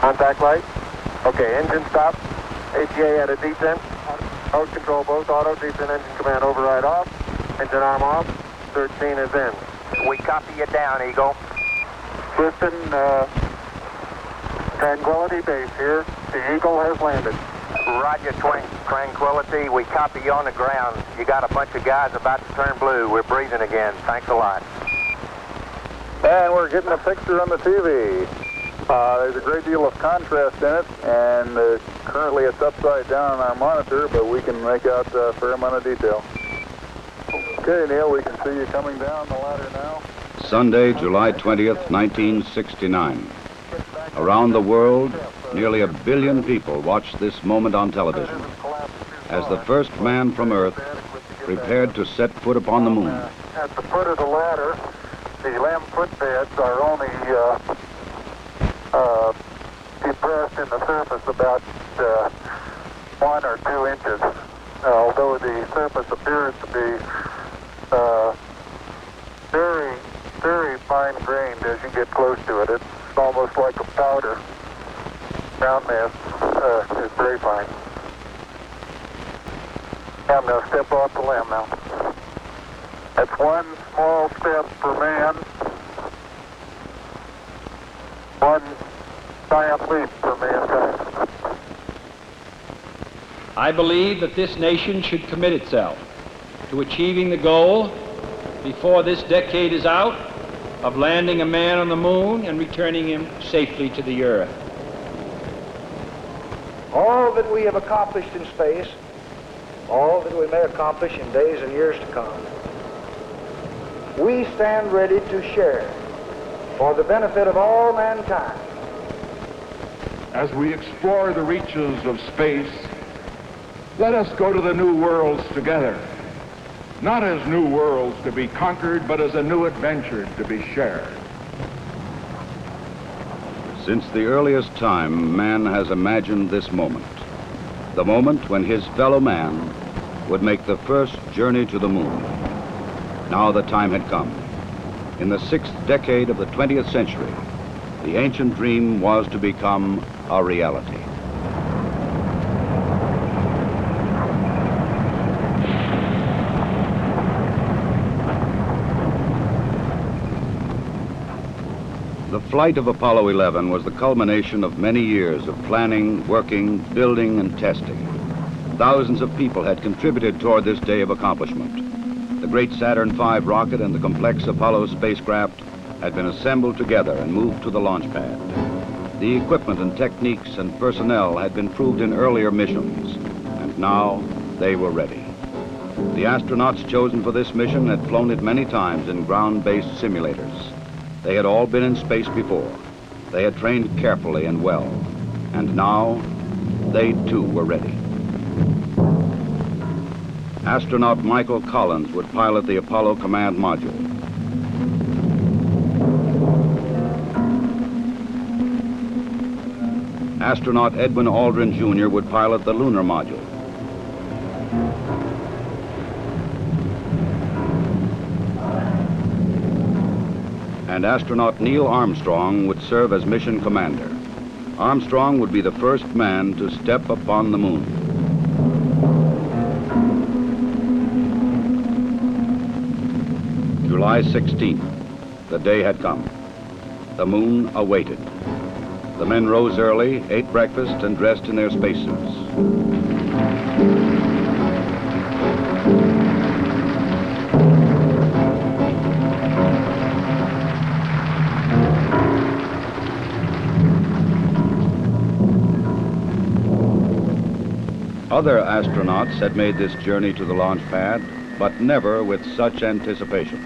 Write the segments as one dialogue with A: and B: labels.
A: Contact light. Okay, engine stop. ATA at a descent. Mode control both. Auto descent engine command override off. Engine arm off. 13 is in.
B: We copy you down, Eagle.
A: Houston, Tranquility Base here. The Eagle has landed.
B: Roger, Tranquility. We copy you on the ground. You got a bunch of guys about to turn blue. We're breathing again. Thanks a lot.
C: And we're getting a picture on the TV. There's a great deal of contrast in it, and currently it's upside down on our monitor, but we can make out a fair amount of detail. Okay, Neil, we can see you coming down the ladder now.
D: Sunday, July 20th, 1969. Around the world, nearly 1 billion people watched this moment on television as the first man from Earth prepared to set foot upon the moon.
A: At the foot of the ladder, the lamb footbeds are only depressed in the surface about 1 or 2 inches, although the surface appears to be very, very fine-grained as you get close to it. It's almost like a powder. Ground mass is very fine. I'm going to step off the limb now. That's one small step for man, one giant leap for mankind.
E: I believe that this nation should commit itself to achieving the goal before this decade is out of landing a man on the moon and returning him safely to the earth.
F: All that we have accomplished in space, all that we may accomplish in days and years to come, we stand ready to share for the benefit of all mankind.
G: As we explore the reaches of space, let us go to the new worlds together, not as new worlds to be conquered, but as a new adventure to be shared.
D: Since the earliest time, man has imagined this moment, the moment when his fellow man would make the first journey to the moon. Now the time had come. In the 6th decade of the 20th century, the ancient dream was to become a reality. The flight of Apollo 11 was the culmination of many years of planning, working, building, and testing. Thousands of people had contributed toward this day of accomplishment. The great Saturn V rocket and the complex Apollo spacecraft had been assembled together and moved to the launch pad. The equipment and techniques and personnel had been proved in earlier missions, and now they were ready. The astronauts chosen for this mission had flown it many times in ground-based simulators. They had all been in space before. They had trained carefully and well, and now they too were ready. Astronaut Michael Collins would pilot the Apollo Command Module. Astronaut Edwin Aldrin, Jr. would pilot the lunar module. And astronaut Neil Armstrong would serve as mission commander. Armstrong would be the first man to step upon the moon. July 16th, the day had come. The moon awaited. The men rose early, ate breakfast, and dressed in their spacesuits. Other astronauts had made this journey to the launch pad, but never with such anticipation.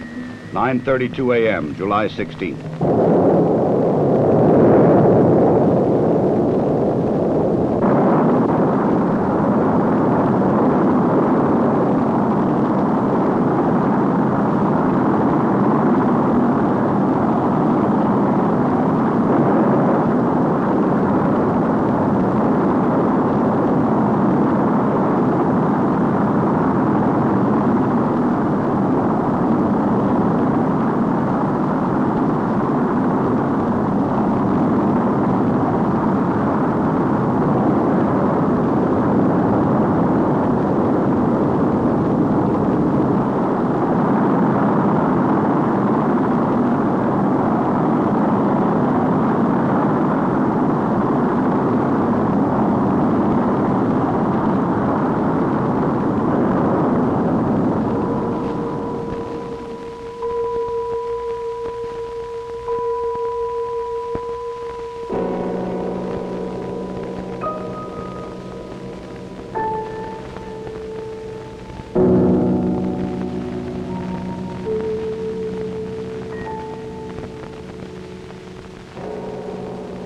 D: 9:32 a.m., July 16th.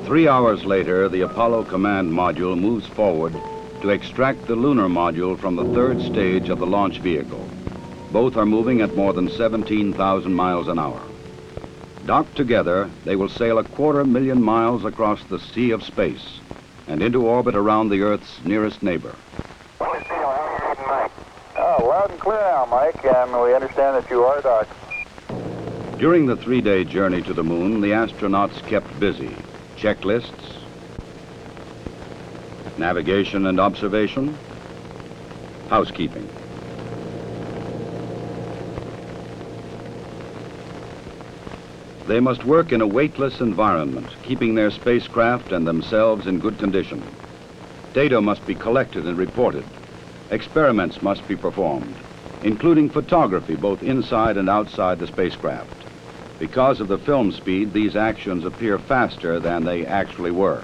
D: 3 hours later, the Apollo command module moves forward to extract the lunar module from the third stage of the launch vehicle. Both are moving at more than 17,000 miles an hour. Docked together, they will sail 250,000 miles across the sea of space and into orbit around the Earth's nearest neighbor.
C: Oh, loud and clear now, Mike, and we understand that you are docked.
D: During the 3-day journey to the moon, the astronauts kept busy. Checklists, navigation and observation, housekeeping. They must work in a weightless environment, keeping their spacecraft and themselves in good condition. Data must be collected and reported. Experiments must be performed, including photography both inside and outside the spacecraft. Because of the film speed, these actions appear faster than they actually were.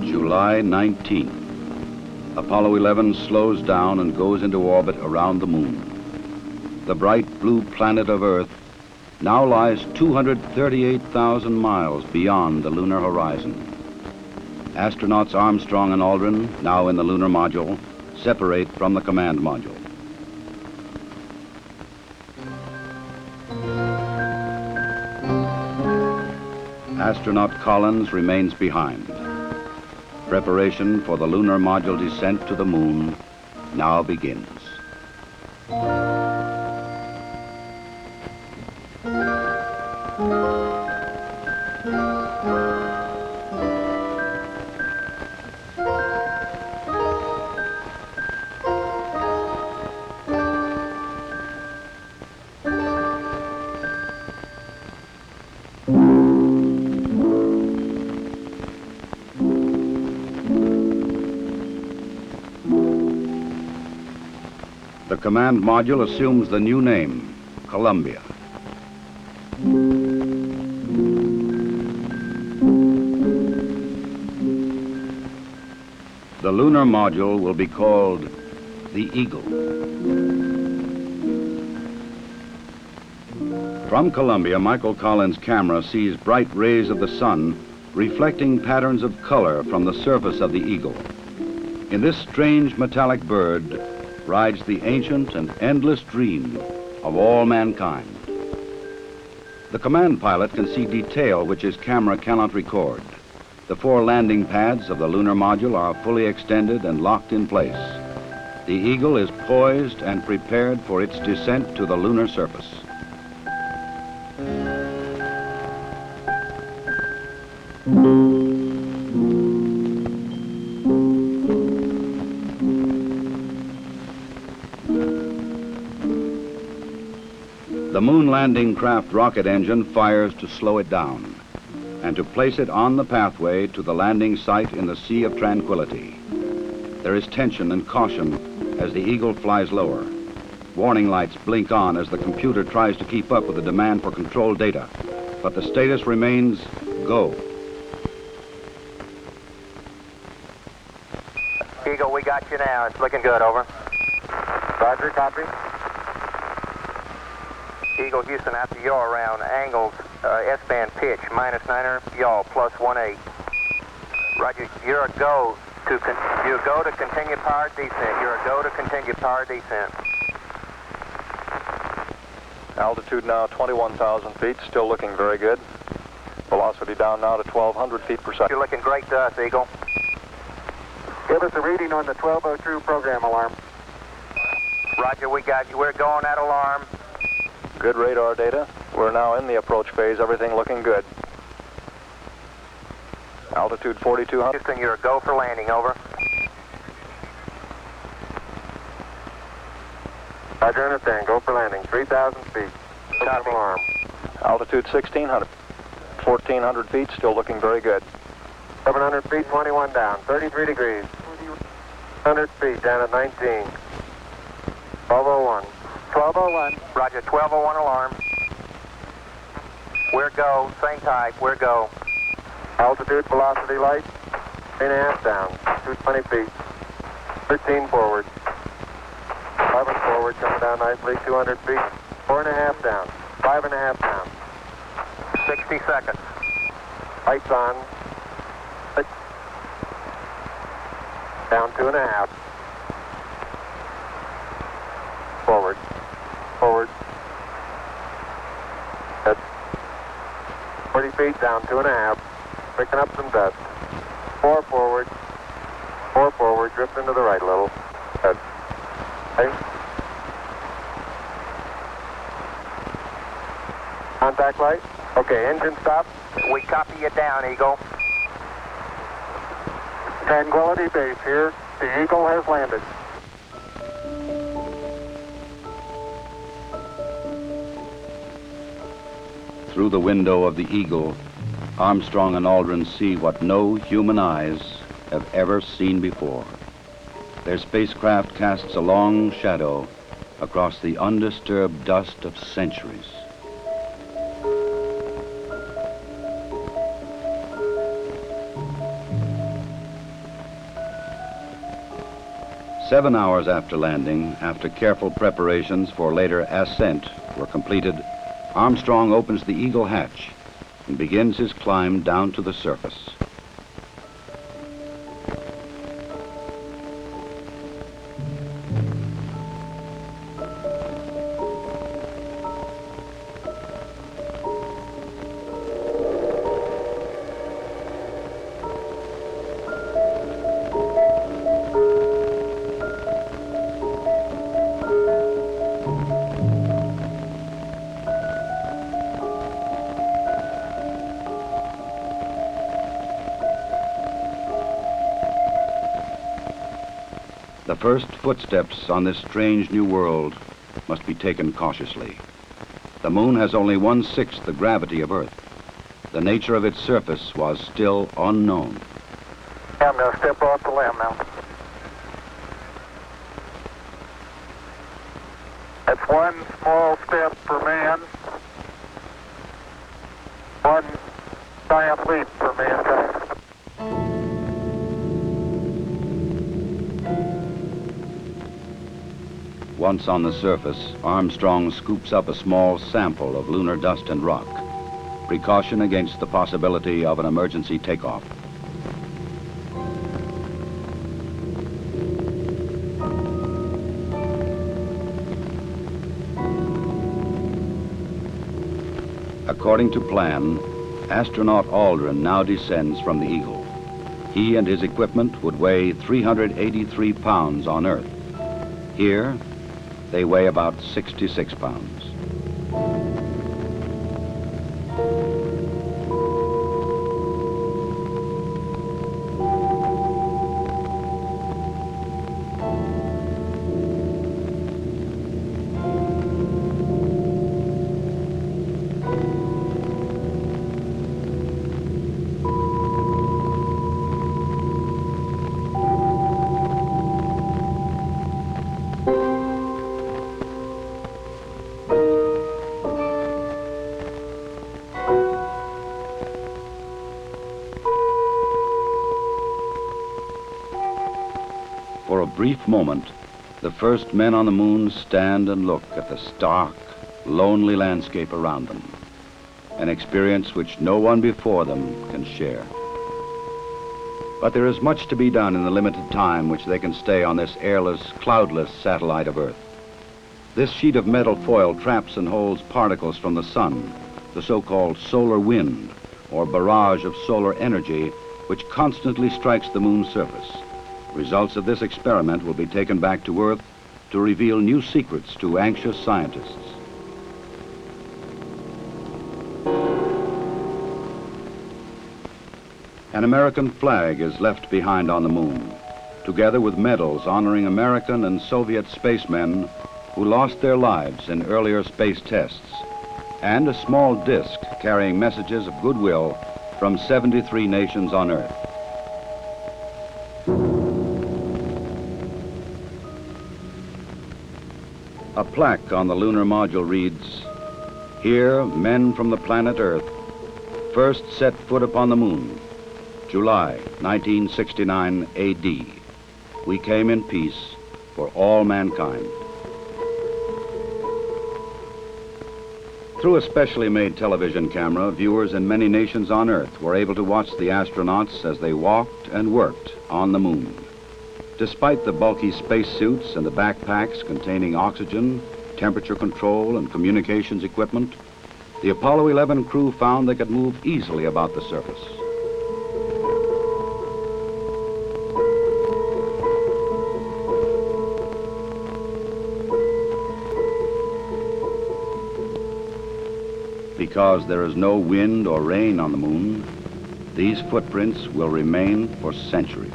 D: July 19th. Apollo 11 slows down and goes into orbit around the moon. The bright blue planet of Earth now lies 238,000 miles beyond the lunar horizon. Astronauts Armstrong and Aldrin, now in the lunar module, separate from the command module. Astronaut Collins remains behind. Preparation for the lunar module descent to the moon now begins. The command module assumes the new name, Columbia. The lunar module will be called the Eagle. From Columbia, Michael Collins' camera sees bright rays of the sun reflecting patterns of color from the surface of the Eagle. In this strange metallic bird rides the ancient and endless dream of all mankind. The command pilot can see detail which his camera cannot record. The 4 landing pads of the lunar module are fully extended and locked in place. The Eagle is poised and prepared for its descent to the lunar surface. The moon landing craft rocket engine fires to slow it down and to place it on the pathway to the landing site in the Sea of Tranquility. There is tension and caution as the Eagle flies lower. Warning lights blink on as the computer tries to keep up with the demand for control data, but the status remains go.
B: Eagle, we got you now. It's looking good, over.
A: Roger, copy.
B: Eagle Houston, after yaw around angles, S-band pitch, -9er, yaw, +18. Roger, you're a go to continue power descent. You're a go to continue power descent.
C: Altitude now 21,000 feet, still looking very good. Velocity down now to 1,200 feet per second.
B: You're looking great to us, Eagle.
A: Give us a reading on the 1202 program alarm.
B: Roger, we got you. We're going at alarm.
C: Good radar data. We're now in the approach phase, everything looking good. Altitude 4,200.
B: Houston, you're a go for landing, over.
A: Roger, understand. Go for landing. 3,000 feet.
B: Copy.
A: Alarm.
C: Altitude 1,600. 1,400 feet, still looking very good.
A: 700 feet, 21 down. 33 degrees. 100 feet, down at 19. 1201. 1201.
B: Roger, 1201 alarm. We're go. Same type. We're go.
A: Altitude, velocity light, 3.5 down, 220 feet. 13 forward. 11 forward, coming down nicely, 200 feet. 4.5 down, 5.5 down.
B: 60 seconds.
A: Lights on. 6. Down 2.5. Forward. Forward. That's 40 feet, down 2.5. Picking up some dust. 4 forward. 4 forward, drifting to the right a little. Good. Okay. Contact light. Okay, engine stop.
B: We copy you down, Eagle.
A: Tranquility Base here. The Eagle has landed.
D: Through the window of the Eagle, Armstrong and Aldrin see what no human eyes have ever seen before. Their spacecraft casts a long shadow across the undisturbed dust of centuries. Seven hours after landing, after careful preparations for later ascent were completed, Armstrong opens the Eagle hatch and begins his climb down to the surface. The first footsteps on this strange new world must be taken cautiously. The moon has only 1/6 the gravity of Earth. The nature of its surface was still unknown.
A: I'm going to step off the limb now. That's one small step for man, one giant leap for mankind.
D: Once on the surface, Armstrong scoops up a small sample of lunar dust and rock, precaution against the possibility of an emergency takeoff. According to plan, astronaut Aldrin now descends from the Eagle. He and his equipment would weigh 383 pounds on Earth. Here, they weigh about 66 pounds. For a brief moment, the first men on the moon stand and look at the stark, lonely landscape around them, an experience which no one before them can share. But there is much to be done in the limited time which they can stay on this airless, cloudless satellite of Earth. This sheet of metal foil traps and holds particles from the sun, the so-called solar wind, or barrage of solar energy, which constantly strikes the moon's surface. Results of this experiment will be taken back to Earth to reveal new secrets to anxious scientists. An American flag is left behind on the moon, together with medals honoring American and Soviet spacemen who lost their lives in earlier space tests, and a small disc carrying messages of goodwill from 73 nations on Earth. A plaque on the lunar module reads, Here, men from the planet Earth first set foot upon the moon, July 1969 AD. We came in peace for all mankind. Through a specially made television camera, viewers in many nations on Earth were able to watch the astronauts as they walked and worked on the moon. Despite the bulky spacesuits and the backpacks containing oxygen, temperature control, and communications equipment, the Apollo 11 crew found they could move easily about the surface. Because there is no wind or rain on the moon, these footprints will remain for centuries.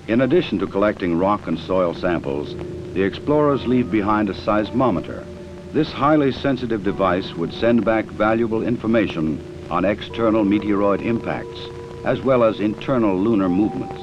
D: In addition to collecting rock and soil samples, the explorers leave behind a seismometer. This highly sensitive device would send back valuable information on external meteoroid impacts, as well as internal lunar movements.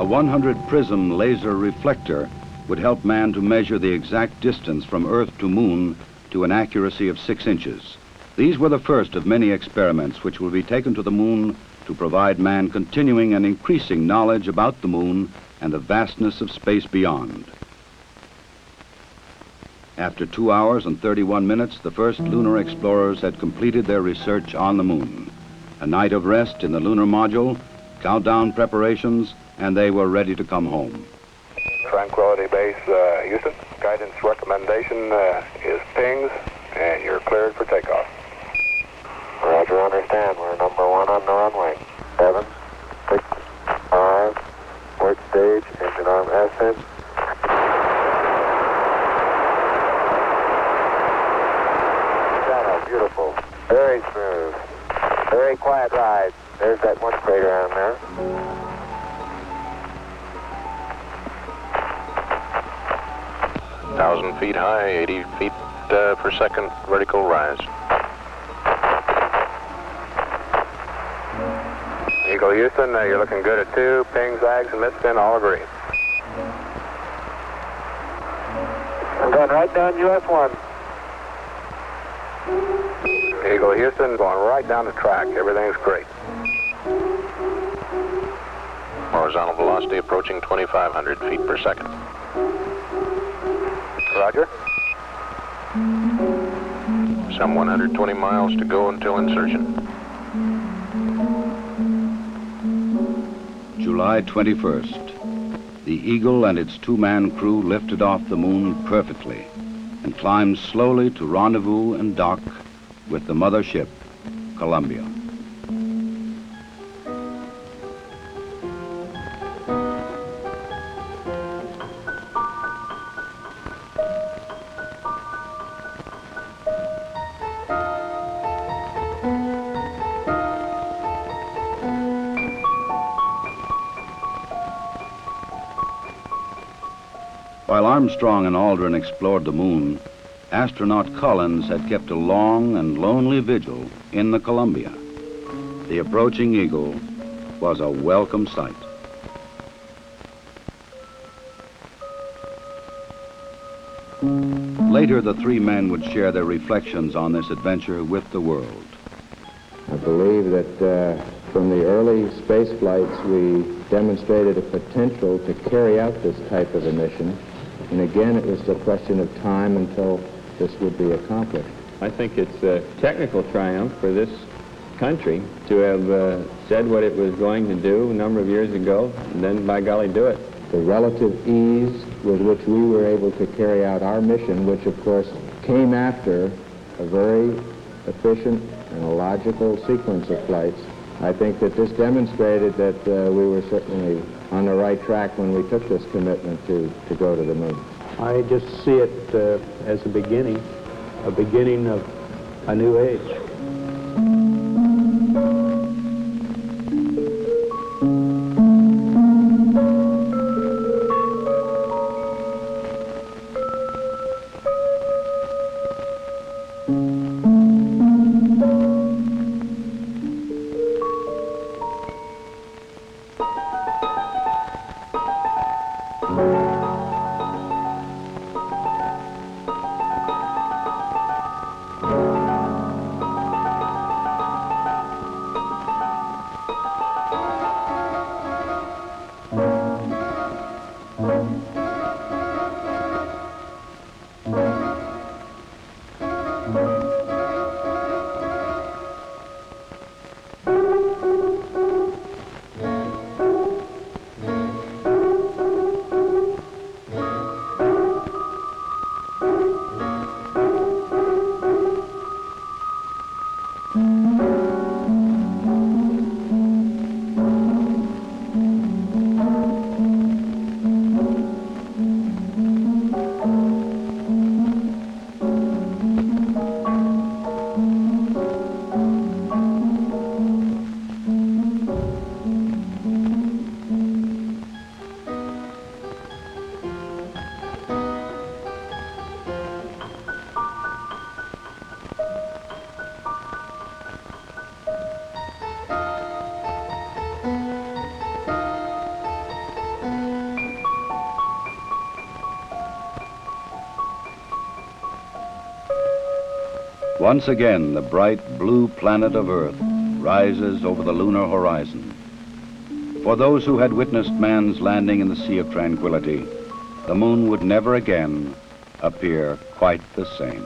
D: A 100-prism laser reflector would help man to measure the exact distance from Earth to Moon to an accuracy of 6 inches. These were the first of many experiments which will be taken to the Moon to provide man continuing and increasing knowledge about the Moon and the vastness of space beyond. After 2 hours and 31 minutes, the first lunar explorers had completed their research on the Moon. A night of rest in the lunar module, countdown preparations, and they were ready to come home.
B: Tranquility Base, Houston. Guidance recommendation is pings, and you're cleared for takeoff.
A: Roger, understand. We're number 1 on the runway. 7, 6, 5, port stage, engine arm ascent. Shadow, beautiful. Very smooth. Very quiet ride. There's that one crater on there.
H: Feet high, 80 feet per second vertical rise.
B: Eagle Houston, you're looking good at 2. Ping, zags, and midspin all agree.
A: I'm going right down US 1.
B: Eagle Houston, going right down the track. Everything's great.
H: Horizontal velocity approaching 2,500 feet per second.
B: Roger.
H: Some 120 miles to go until insertion.
D: July 21st. The Eagle and its 2-man crew lifted off the Moon perfectly and climbed slowly to rendezvous and dock with the mothership, Columbia. While Armstrong and Aldrin explored the Moon, astronaut Collins had kept a long and lonely vigil in the Columbia. The approaching Eagle was a welcome sight. Later, the 3 men would share their reflections on this adventure with the world.
I: I believe that from the early space flights, we demonstrated a potential to carry out this type of a mission. And again, it was a question of time until this would be accomplished.
J: I think it's a technical triumph for this country to have said what it was going to do a number of years ago, and then, by golly, do it.
I: The relative ease with which we were able to carry out our mission, which, of course, came after a very efficient and a logical sequence of flights, I think that this demonstrated that we were certainly on the right track when we took this commitment to go to the moon.
K: I just see it as a beginning of a new age.
D: Once again, the bright blue planet of Earth rises over the lunar horizon. For those who had witnessed man's landing in the Sea of Tranquility, the moon would never again appear quite the same.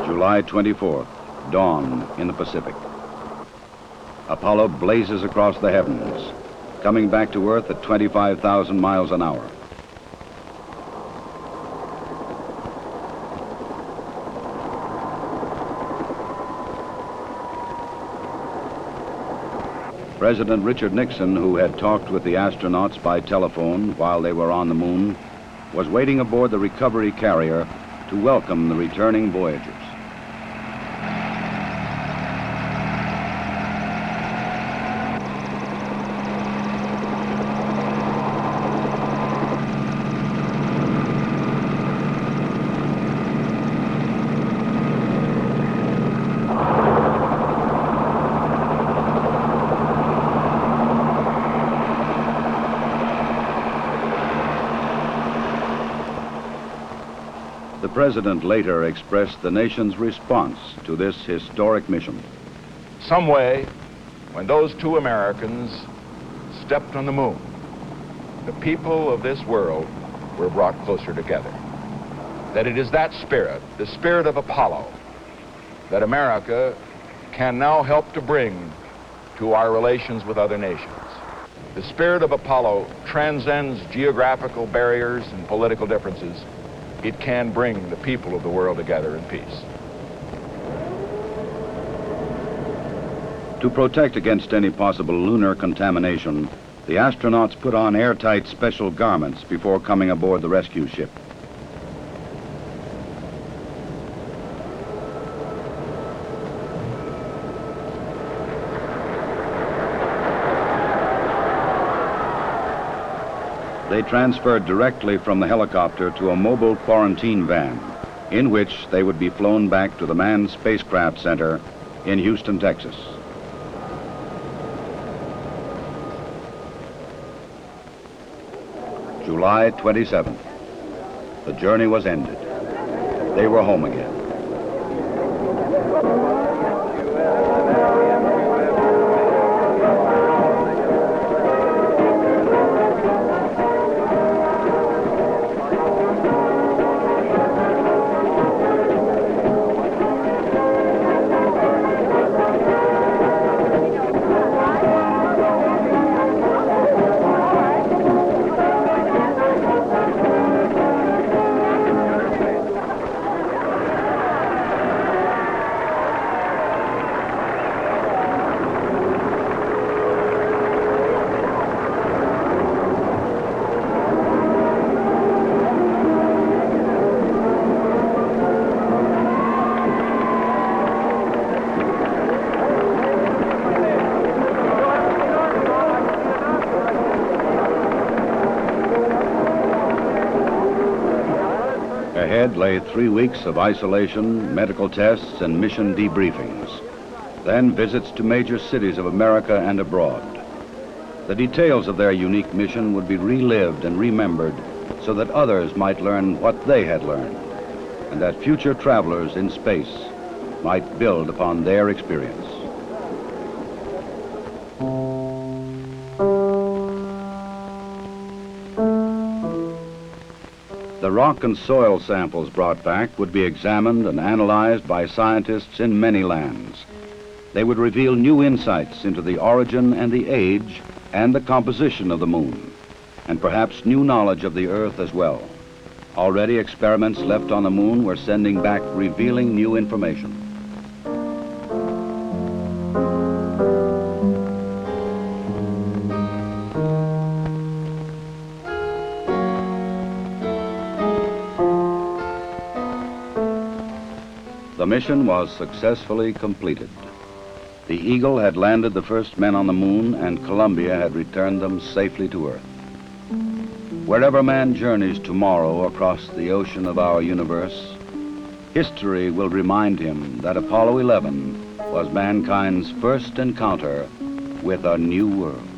D: July 24th, dawn in the Pacific. Apollo blazes across the heavens, coming back to Earth at 25,000 miles an hour. President Richard Nixon, who had talked with the astronauts by telephone while they were on the moon, was waiting aboard the recovery carrier to welcome the returning voyagers. The President later expressed the nation's response to this historic mission.
G: Some way, when those two Americans stepped on the moon, the people of this world were brought closer together. That it is that spirit, the spirit of Apollo, that America can now help to bring to our relations with other nations. The spirit of Apollo transcends geographical barriers and political differences. It can bring the people of the world together in peace.
D: To protect against any possible lunar contamination, the astronauts put on airtight special garments before coming aboard the rescue ship. They transferred directly from the helicopter to a mobile quarantine van, in which they would be flown back to the Manned Spacecraft Center in Houston, Texas. July 27th. The journey was ended. They were home again. Ahead lay 3 weeks of isolation, medical tests, and mission debriefings. Then visits to major cities of America and abroad. The details of their unique mission would be relived and remembered so that others might learn what they had learned, and that future travelers in space might build upon their experience. The rock and soil samples brought back would be examined and analyzed by scientists in many lands. They would reveal new insights into the origin and the age and the composition of the moon, and perhaps new knowledge of the Earth as well. Already experiments left on the moon were sending back revealing new information. The mission was successfully completed. The Eagle had landed the first men on the moon, and Columbia had returned them safely to Earth. Wherever man journeys tomorrow across the ocean of our universe, history will remind him that Apollo 11 was mankind's first encounter with a new world.